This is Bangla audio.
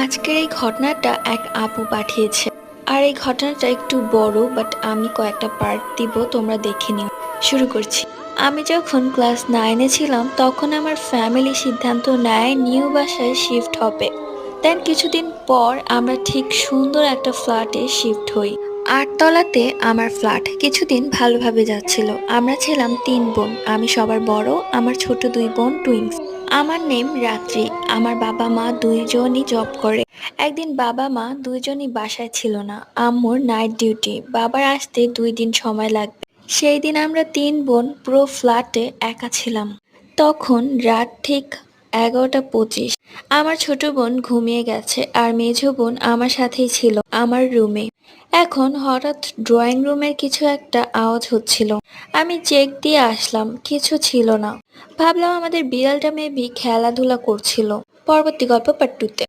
আজকের এই ঘটনাটা এক আপু পাঠিয়েছে। আর এই ঘটনাটা একটু বড়, বাট আমি কয়েকটা পার্ট দিব, তোমরা দেখে নিও। শুরু করছি। আমি যখন ক্লাস 9-এ ছিলাম তখন আমার ফ্যামিলি সিদ্ধান্ত নেয় নিউ বাসায় শিফট হবে। দেন কিছুদিন পর আমরা ঠিক সুন্দর একটা ফ্ল্যাটে শিফট হই। 8 তলাতে আমার ফ্ল্যাট। কিছুদিন ভালোভাবে যাচ্ছিল। আমরা ছিলাম 3 বোন, আমি সবার বড়, আমার ছোট 2 বোন টুইন্স। আমার নেম রাত্রি। আমার বাবা মা দুইজনই জব করে। একদিন বাবা মা দুইজনই বাসায় ছিল না। আম্মুর নাইট ডিউটি, বাবার আসতে 2 দিন সময় লাগবে। সেই দিন আমরা 3 বোন পুরো ফ্ল্যাটে একা ছিলাম। তখন রাত ঠিক 11টা 25। আমার ছোট বোন ঘুমিয়ে গেছে আর মেঝো বোন আমার সাথেই ছিল আমার রুমে। এখন হঠাৎ ড্রয়িং রুমের কিছু একটা আওয়াজ হচ্ছিল। আমি চেক দিয়ে আসলাম, কিছু ছিল না। ভাবলাম আমাদের বিড়ালটা মেবি খেলাধুলা করছিল। পরবর্তী গল্প পার্ট 2-তে।